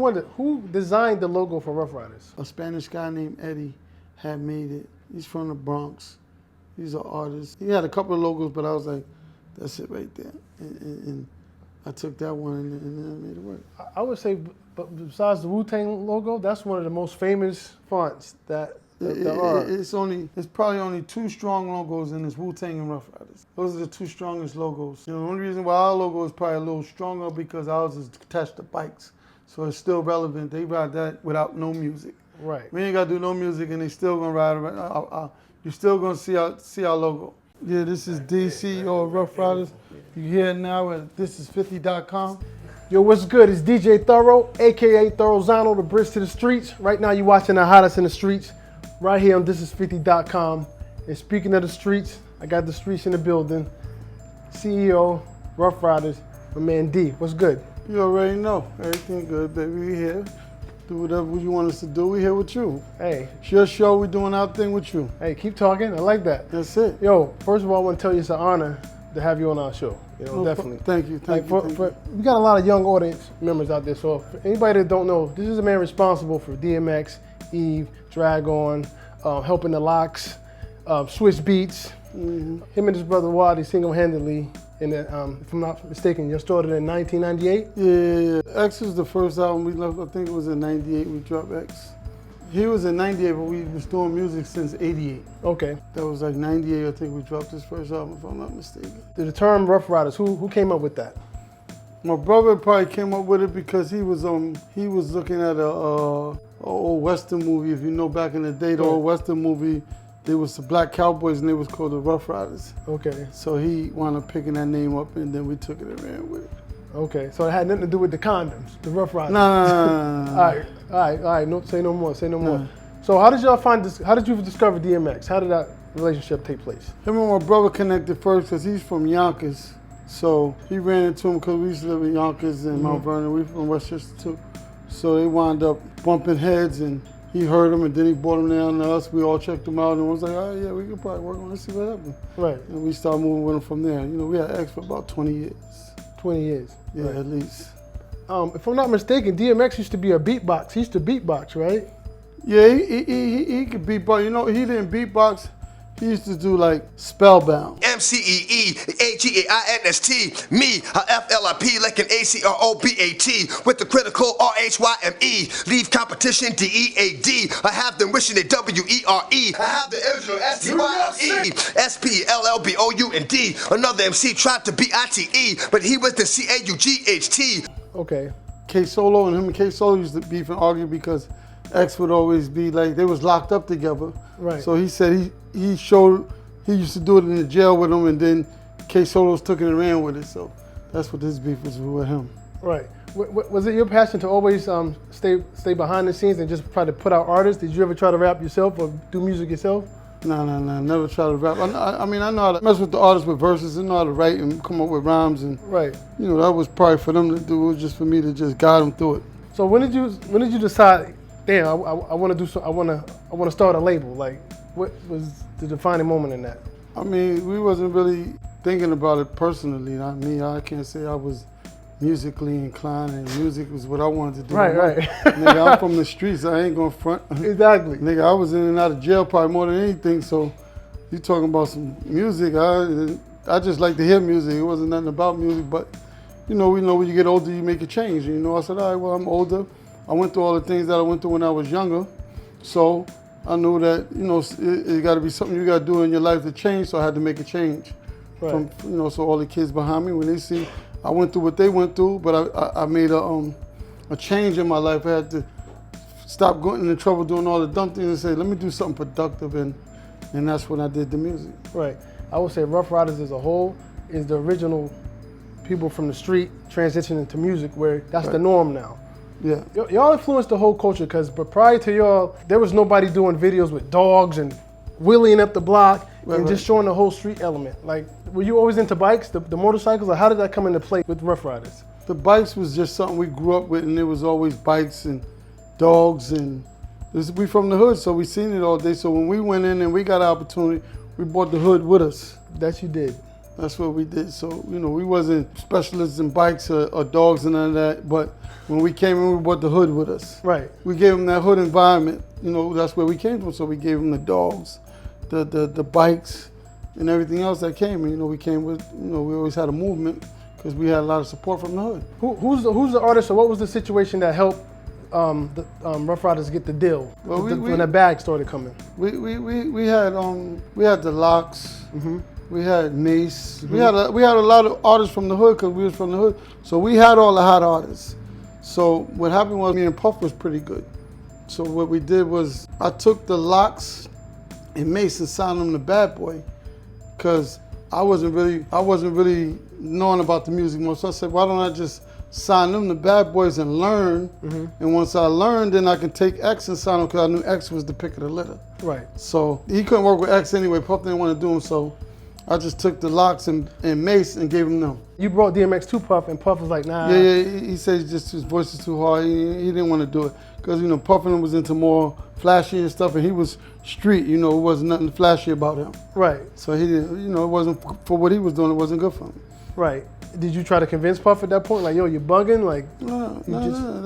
wondered, who designed the logo for Ruff Ryders? A Spanish guy named Eddie had made it. He's from the Bronx. He's an artist. He had a couple of logos, but I was like, that's it right there. And I took that one and then I made it work. I would say, but besides the Wu-Tang logo, that's one of the most famous fonts that there are. It's probably only 2 strong logos, and it's Wu-Tang and Ruff Ryders. Those are the 2 strongest logos. You know, the only reason why our logo is probably a little stronger because ours is attached to bikes. So it's still relevant. They ride that without no music. Right. We ain't got to do no music, and they still going to ride around. You're still going to see our logo. Yeah, this is DC or Ruff Ryders. You hear it now at Thisis50.com. Yo, what's good? It's DJ Thoro, a.k.a. Thorozano, the bridge to the streets. Right now you're watching the hottest in the streets right here on Thisis50.com. And speaking of the streets, I got the streets in the building. CEO, Ruff Ryders, my man D. What's good? You already know. Everything good, baby. We here. Do whatever you want us to do. We here with you. Hey. It's your show. We doing our thing with you. Hey, keep talking. I like that. That's it. Yo, first of all, I want to tell you it's an honor to have you on our show. You know, definitely. Thank you. We got a lot of young audience members out there. So for anybody that don't know, this is a man responsible for DMX, Eve, Dragon, helping the Locks, Swizz Beatz. Him and his brother Wadi single-handedly. And if I'm not mistaken, you started in 1998? Yeah. X was the first album we left. I think it was in 98 we dropped X. He was in 98, but we was doing music since 88. Okay. That was like 98, I think we dropped his first album, if I'm not mistaken. The term Ruff Ryders, who came up with that? My brother probably came up with it because he was looking at a old Western movie. If you know, back in the day, the old Western movie, there was the black cowboys and they was called the Ruff Ryders. Okay. So he wound up picking that name up and then we took it and ran with it. Okay, so it had nothing to do with the condoms, the Ruff Ryders. No. All right. No, say no more. So how did y'all find this? How did you discover DMX? How did that relationship take place? Him and my brother connected first because he's from Yonkers. So he ran into him because we used to live in Yonkers and Mount Vernon. We from Westchester too. So they wound up bumping heads and he heard him and then he brought him down to us. We all checked him out and was like, oh yeah, we could probably work on this, see what happens. Right. And we started moving with him from there. You know, we had X for about 20 years. 20 years. Yeah, right. At least. If I'm not mistaken, DMX used to be a beatbox. He used to beatbox, right? Yeah, he could beatbox. You know, he didn't beatbox. He used to do like Spellbound. MCEEAGAINST, me, a FLIP like an ACROBAT with the critical RHYME. Leave competition DEAD. I have them wishing it WERE. I have the original STYLE. SPLLBOUND. Another MC tried to be ITE, but he was the CAUGHT. Okay. K Solo and him and K Solo used to beef and argue because X would always be like, they was locked up together. Right. So he said he used to do it in the jail with him and then K Solos took it and ran with it. So that's what this beef was with him. Right. Was it your passion to always stay behind the scenes and just try to put out artists? Did you ever try to rap yourself or do music yourself? No, never try to rap. I mean, I know how to mess with the artists with verses and know how to write and come up with rhymes and right. You know, that was probably for them to do. It was just for me to just guide them through it. So when did you decide? Damn, I want to do so. I want to start a label. Like, what was the defining moment in that? I mean, we wasn't really thinking about it personally. Not me. I can't say I was musically inclined, and music was what I wanted to do. Right. Nigga, I'm from the streets. I ain't gonna front. Exactly. Nigga, I was in and out of jail probably more than anything. So, you talking about some music? I just like to hear music. It wasn't nothing about music, but you know, we know when you get older, you make a change. You know, I said, all right, well, I'm older. I went through all the things that I went through when I was younger. So I knew that, you know, it got to be something you got to do in your life to change. So I had to make a change. Right. From, you know, so all the kids behind me, when they see I went through what they went through, but I made a change in my life. I had to stop getting in trouble doing all the dumb things and say, let me do something productive. And that's when I did the music. Right. I would say Ruff Ryders as a whole is the original people from the street transitioning to music where that's the norm now. Yeah. Y'all influenced the whole culture because prior to y'all, there was nobody doing videos with dogs and wheeling up the block and just showing the whole street element. Like, were you always into bikes, the motorcycles, or how did that come into play with Ruff Ryders? The bikes was just something we grew up with, and there was always bikes and dogs, and we from the hood, so we seen it all day. So when we went in and we got an opportunity, we brought the hood with us. That you did. That's what we did. So, you know, we wasn't specialists in bikes or dogs and none of that, but when we came in, we brought the hood with us. Right. We gave them that hood environment. You know, that's where we came from. So we gave them the dogs, the bikes, and everything else that came. And, you know, we came with, you know, we always had a movement because we had a lot of support from the hood. Who's the artist, or what was the situation that helped Ruff Ryders get the deal when that bag started coming? We had the Locks. Mm-hmm. We had Mace. Mm-hmm. We had a lot of artists from the hood because we was from the hood. So we had all the hot artists. So what happened was me and Puff was pretty good. So what we did was I took the Locks and Mace and signed them to Bad Boy because I wasn't really knowing about the music more. So I said, why don't I just sign them to Bad Boys and learn? Mm-hmm. And once I learned, then I can take X and sign them because I knew X was the pick of the litter. Right. So he couldn't work with X anyway. Puff didn't want to do him, so I just took the Locks and Mace and gave him them. You brought DMX to Puff, and Puff was like, nah. Yeah, he said just his voice is too hard. He didn't want to do it because, you know, Puff and him was into more flashy and stuff, and he was street. You know, it wasn't nothing flashy about him. Right. So he didn't. You know, it wasn't for what he was doing. It wasn't good for him. Right. Did you try to convince Puff at that point? Like, yo, you're bugging? Like, no.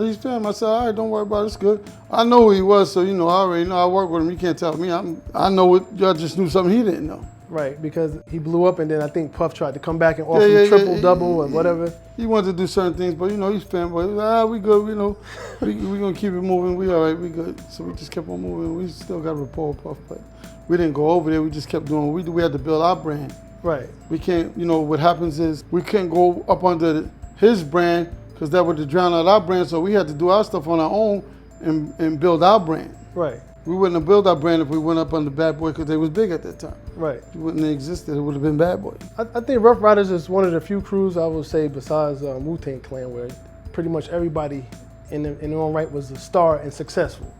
He's fam. I said, all right, don't worry about it. It's good. I know who he was, so, you know, I already know. I work with him. You can't tell me. I know what y'all just knew something he didn't know. Right, because he blew up, and then I think Puff tried to come back and offer him triple, double, and whatever. He wanted to do certain things, but, you know, he's fanboy. He was like, we good, you know. we going to keep it moving. We all right, we good. So we just kept on moving. We still got a rapport with Puff, but we didn't go over there. We just kept doing what we do. We had to build our brand. Right. We can't, you know, what happens is we can't go up under his brand because that would drown out our brand, so we had to do our stuff on our own and build our brand. Right. We wouldn't have built our brand if we went up under Bad Boy because they was big at that time. Right. It wouldn't have existed. It would have been Bad Boy. I think Ruff Ryders is one of the few crews, I would say, besides Wu-Tang Clan, where pretty much everybody in their own right was a star and successful.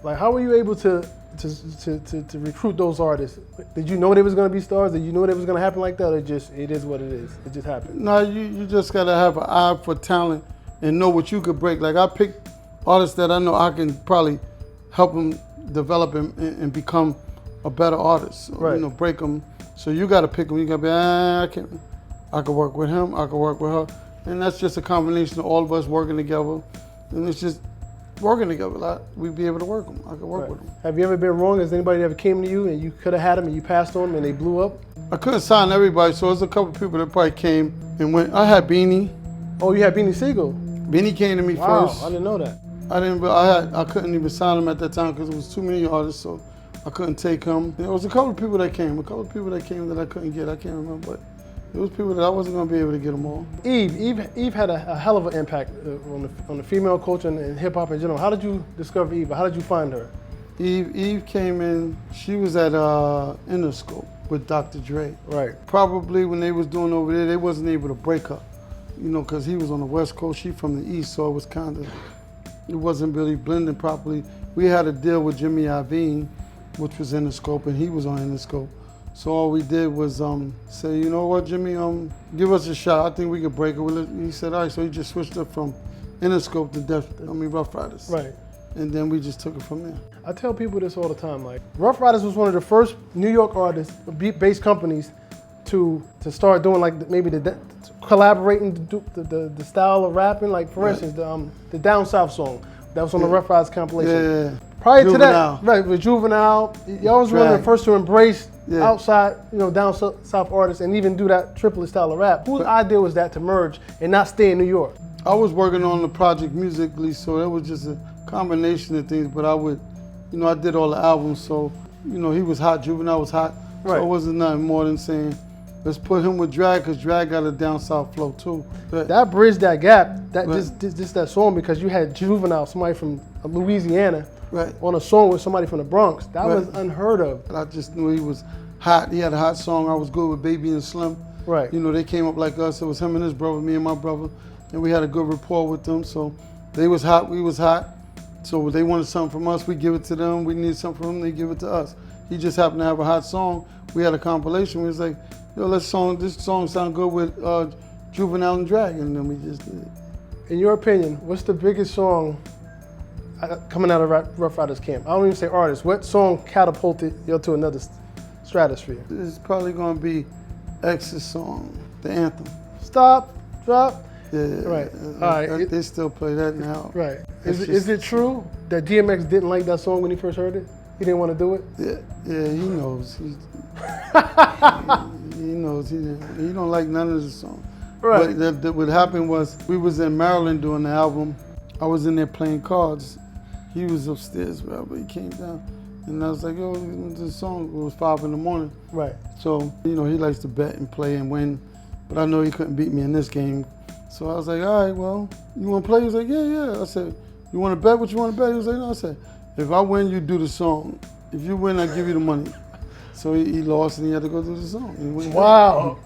Like, how were you able to recruit those artists? Did you know they was going to be stars? Did you know it was going to happen like that, or just it is what it is? It just happened? No, you just got to have an eye for talent and know what you could break. Like, I picked artists that I know I can probably help them develop and become a better artist. Right. You know, break them. So you got to pick them. You got to be, I could work with him. I could work with her. And that's just a combination of all of us working together. And it's just working together. We'd be able to work them. I could work with them. Have you ever been wrong? Has anybody ever came to you and you could have had them and you passed on them and they blew up? I couldn't sign everybody, so there's a couple of people that probably came and went. I had Beanie. Oh, you had Beanie Siegel? Beanie came to me first. Wow, I didn't know that. I couldn't even sign him at that time because it was too many artists, so I couldn't take him. There was a couple of people that came. That I couldn't get. I can't remember, but there was people that I wasn't going to be able to get them all. Eve had a hell of an impact on the female culture and hip hop in general. How did you discover Eve? How did you find her? Eve came in. She was at Interscope with Dr. Dre. Right. Probably when they was doing over there, they wasn't able to break her, you know, because he was on the West Coast. She from the East, so it was kind of. It wasn't really blending properly. We had a deal with Jimmy Iovine, which was Interscope, and he was on Interscope. So all we did was say, you know what, Jimmy, give us a shot. I think we could break it. He said, all right, so he just switched it from Interscope to Ruff Ryders. Right. And then we just took it from there. I tell people this all the time, like, Ruff Ryders was one of the first New York artists, beat-based companies, to start doing like maybe collaborating the style of rapping. Like, for instance, the Down South song that was on the Ruff Ryders compilation. Yeah. Prior to that, right, with Juvenile, y'all was one of the first to embrace outside, you know, down south artists and even do that triplet style of rap. Whose idea was that to merge and not stay in New York? I was working on the project musically, so it was just a combination of things. But I did all the albums, so you know, he was hot, Juvenile was hot, so it wasn't nothing more than saying, let's put him with Drag, because Drag got a down south flow too. But that bridged that gap, just that song, because you had Juvenile, somebody from Louisiana, on a song with somebody from the Bronx. That was unheard of. I just knew he was hot. He had a hot song. I was good with Baby and Slim. Right. You know, they came up like us. It was him and his brother, me and my brother, and we had a good rapport with them. So they was hot, we was hot. So they wanted something from us, we give it to them. We needed something from them, they give it to us. He just happened to have a hot song. We had a compilation. We was like, yo, this song sound good with Juvenile and Drag, and then we just did it. In your opinion, what's the biggest song coming out of Ruff Ryders camp? I don't even say artist. What song catapulted you to another stratosphere? It's probably going to be X's song, the anthem. Stop, drop. Yeah, Right. All right. They still play that now. Right. It's Is it true that DMX didn't like that song when he first heard it? He didn't want to do it? Yeah, he knows. He knows. He don't like none of the songs. Right. But what happened was, we was in Maryland doing the album. I was in there playing cards. He was upstairs, wherever. He came down. And I was like, yo, this song, it was 5 in the morning. Right. So, he likes to bet and play and win. But I know he couldn't beat me in this game. So I was like, all right, well, you want to play? He was like, yeah. I said, you want to bet what you want to bet? He was like, no. I said, if I win, you do the song. If you win, I give you the money. So he lost and he had to go do the song. He went wow.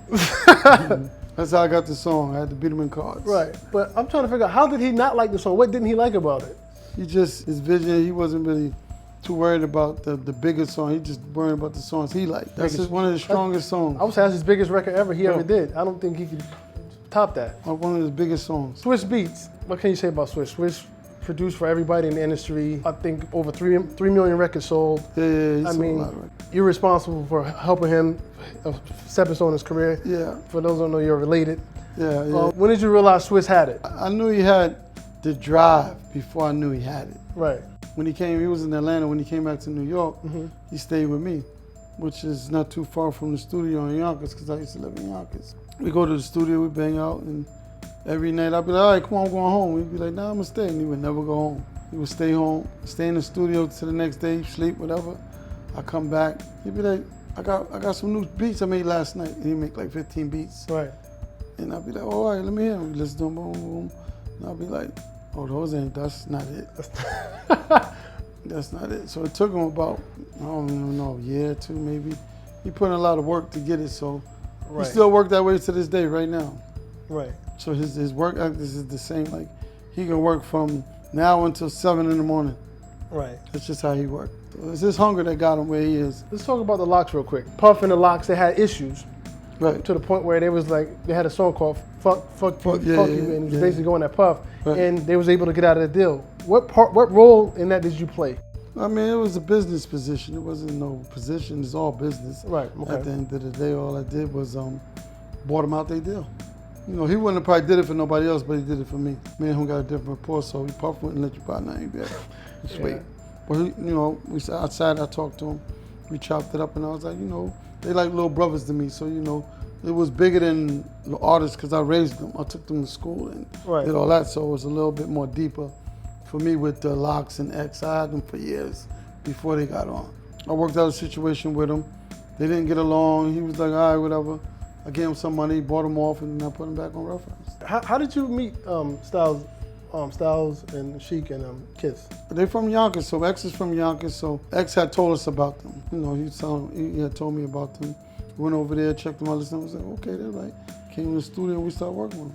That's how I got the song. I had to beat him in cards. Right. But I'm trying to figure out, how did he not like the song? What didn't he like about it? His vision, he wasn't really too worried about the bigger song. He just worried about the songs he liked. That's just one of the strongest songs. I would say that's his biggest record ever he ever did. I don't think he could top that. One of his biggest songs. Swizz Beatz. What can you say about Swizz? Swizz produced for everybody in the industry. I think over 3 million records sold. Yeah, I mean, you're responsible for helping him stepping on his career. Yeah. For those who don't know, you're related. Yeah. When did you realize Swizz had it? I knew he had the drive before I knew he had it. Right. When he came, he was in Atlanta. When he came back to New York, he stayed with me, which is not too far from the studio in Yonkers, because I used to live in Yonkers. We go to the studio, we bang out, and every night I'd be like, all right, come on, I'm going home. He'd be like, nah, I'm gonna stay. And he would never go home. He would stay home, stay in the studio till the next day, sleep, whatever. I come back, he'd be like, I got some new beats I made last night. And he'd make like 15 beats. Right. And I'd be like, oh, all right, let me hear them. Let's do them, boom, boom. And I'd be like, oh, that's not it. That's not it. So it took him about, I don't even know, a year or two maybe. He put in a lot of work to get it, so he still work that way to this day right now. Right. So his work ethic is the same. Like, he can work from now until 7 in the morning. Right. That's just how he worked. So it's his hunger that got him where he is. Let's talk about the Lox real quick. Puff and the Lox, they had issues. Right. To the point where they was like, they had a song called Fuck You, and it was basically going at Puff, and they was able to get out of the deal. What role in that did you play? I mean, it was a business position. It wasn't no position. It's all business. Right. Okay. At the end of the day, all I did was bought him out their deal. He wouldn't have probably did it for nobody else, but he did it for me. Me and him got a different rapport, so he Puff wouldn't let you buy nothing better. Sweet. But we sat outside. I talked to him. We chopped it up, and I was like, they like little brothers to me. So it was bigger than the artists because I raised them. I took them to school and did all that, so it was a little bit more deeper for me with the Lox and X. I had them for years before they got on. I worked out a situation with them. They didn't get along. He was like, all right, whatever. I gave him some money, bought him off, and then I put him back on Ruff Ryders. How did you meet Styles and Sheik and Kiss? They're from Yonkers, so X is from Yonkers, so X had told us about them. He had told me about them. Went over there, checked them out, and I was like, okay, they're right. Came to the studio and we started working with